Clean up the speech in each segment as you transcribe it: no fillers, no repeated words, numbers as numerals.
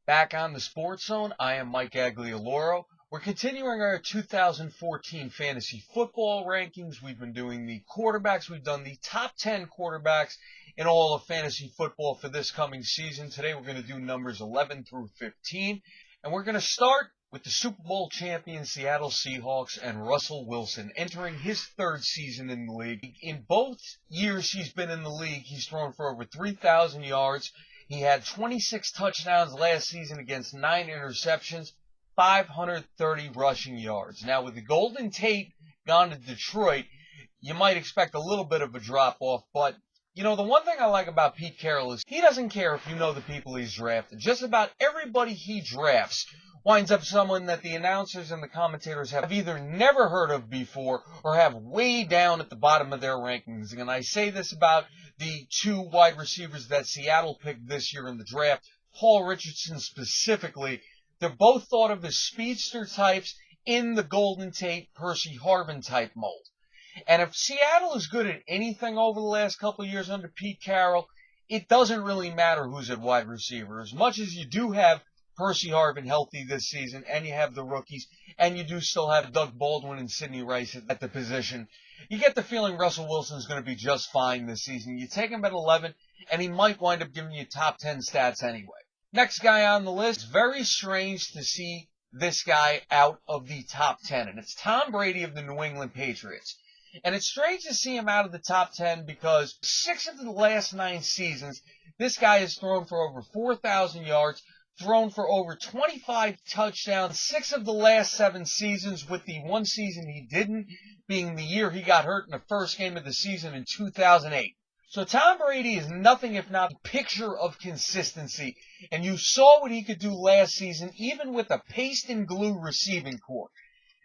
Back on the Sports Zone, I am Mike Aglialoro. We're continuing our 2014 fantasy football rankings. We've been doing the quarterbacks. We've done the top 10 quarterbacks in all of fantasy football for this coming season. Today we're going to do numbers 11 through 15. And we're going to start with the Super Bowl champion Seattle Seahawks and Russell Wilson entering his third season in the league. In both years he's been in the league, he's thrown for over 3,000 yards. He had 26 touchdowns last season against 9 interceptions, 530 rushing yards. Now, with the Golden Tate gone to Detroit, you might expect a little bit of a drop-off, but, you know, the one thing I like about Pete Carroll is he doesn't care if you know the people he's drafted. Just about everybody he drafts winds up someone that the announcers and the commentators have either never heard of before or have way down at the bottom of their rankings. And I say this about the two wide receivers that Seattle picked this year in the draft, Paul Richardson specifically. They're both thought of as speedster types in the Golden Tate, Percy Harvin type mold. And if Seattle is good at anything over the last couple of years under Pete Carroll, it doesn't really matter who's at wide receiver. As much as you do have Percy Harvin healthy this season, and you have the rookies, and you do still have Doug Baldwin and Sidney Rice at the position, you get the feeling Russell Wilson is going to be just fine this season. You take him at 11, and he might wind up giving you top 10 stats anyway. Next guy on the list, it's very strange to see this guy out of the top 10, and it's Tom Brady of the New England Patriots. And it's strange to see him out of the top 10 because 6 of the last 9 seasons, this guy has thrown for over 4,000 yards, thrown for over 25 touchdowns, 6 of the last 7 seasons, with the one season he didn't being the year he got hurt in the first game of the season in 2008. So Tom Brady is nothing if not a picture of consistency, and you saw what he could do last season, even with a paste and glue receiving corps.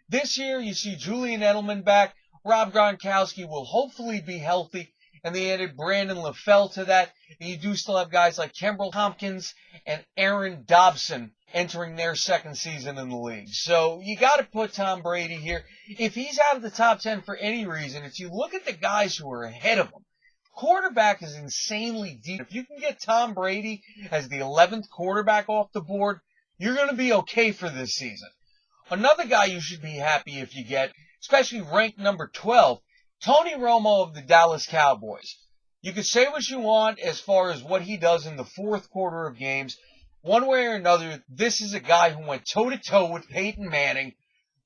This year, you see Julian Edelman back, Rob Gronkowski will hopefully be healthy, and they added Brandon LaFell to that. And you do still have guys like Kimbrel Tompkins and Aaron Dobson entering their second season in the league. So you got to put Tom Brady here. If he's out of the top 10 for any reason, if you look at the guys who are ahead of him, quarterback is insanely deep. If you can get Tom Brady as the 11th quarterback off the board, you're going to be okay for this season. Another guy you should be happy if you get, especially ranked number 12, Tony Romo of the Dallas Cowboys. You can say what you want as far as what he does in the fourth quarter of games. One way or another, this is a guy who went toe-to-toe with Peyton Manning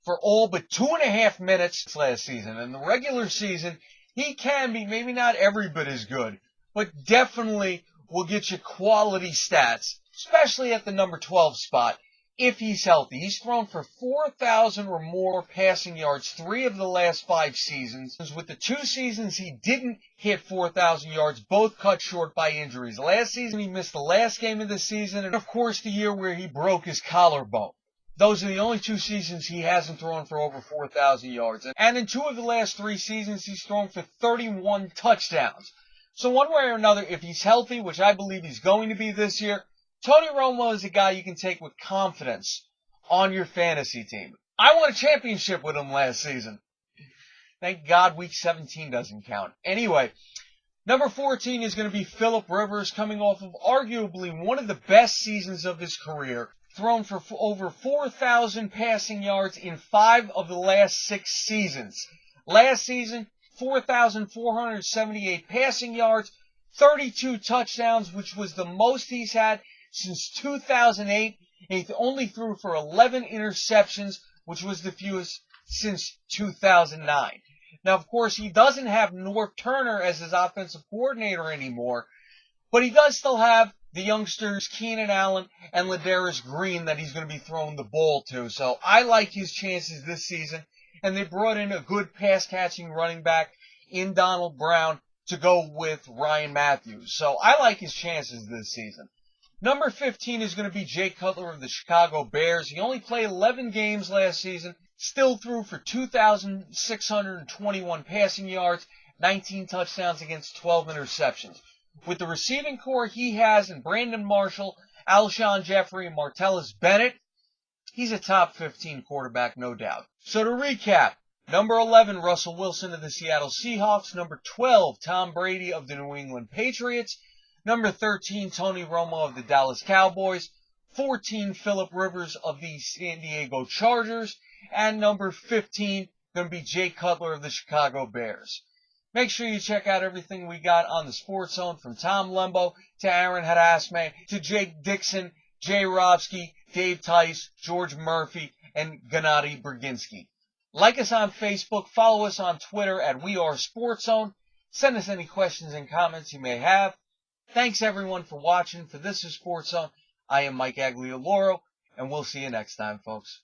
for all but 2.5 minutes last season. In the regular season, he can be maybe not every bit as good, but definitely will get you quality stats, especially at the number 12 spot. If he's healthy, he's thrown for 4,000 or more passing yards 3 of the last 5 seasons. With the 2 seasons he didn't hit 4,000 yards, both cut short by injuries. Last season he missed the last game of the season, and of course the year where he broke his collarbone. Those are the only 2 seasons he hasn't thrown for over 4,000 yards. And in 2 of the last 3 seasons he's thrown for 31 touchdowns. So one way or another, if he's healthy, which I believe he's going to be this year, Tony Romo is a guy you can take with confidence on your fantasy team. I won a championship with him last season. Thank God week 17 doesn't count. Anyway, number 14 is going to be Philip Rivers, coming off of arguably one of the best seasons of his career. Thrown for over 4,000 passing yards in 5 of the last 6 seasons. Last season, 4,478 passing yards, 32 touchdowns, which was the most he's had since 2008, and he only threw for 11 interceptions, which was the fewest since 2009. Now, of course, he doesn't have Norv Turner as his offensive coordinator anymore, but he does still have the youngsters Keenan Allen and Ladarius Green that he's going to be throwing the ball to. So I like his chances this season, and they brought in a good pass-catching running back in Donald Brown to go with Ryan Matthews. So I like his chances this season. Number 15 is going to be Jay Cutler of the Chicago Bears. He only played 11 games last season, still threw for 2,621 passing yards, 19 touchdowns against 12 interceptions. With the receiving core he has in Brandon Marshall, Alshon Jeffrey, and Martellus Bennett, he's a top 15 quarterback, no doubt. So to recap, number 11, Russell Wilson of the Seattle Seahawks. Number 12, Tom Brady of the New England Patriots. Number 13, Tony Romo of the Dallas Cowboys. 14, Philip Rivers of the San Diego Chargers. And number 15, going to be Jay Cutler of the Chicago Bears. Make sure you check out everything we got on the Sports Zone, from Tom Lembo to Aaron Hadasman to Jake Dixon, Jay Robski, Dave Tice, George Murphy, and Gennady Brzezinski. Like us on Facebook, follow us on Twitter at WeAreSportsZone. Send us any questions and comments you may have. Thanks everyone for watching. For This is Sports Zone, I am Mike Aglialoro, and we'll see you next time, folks.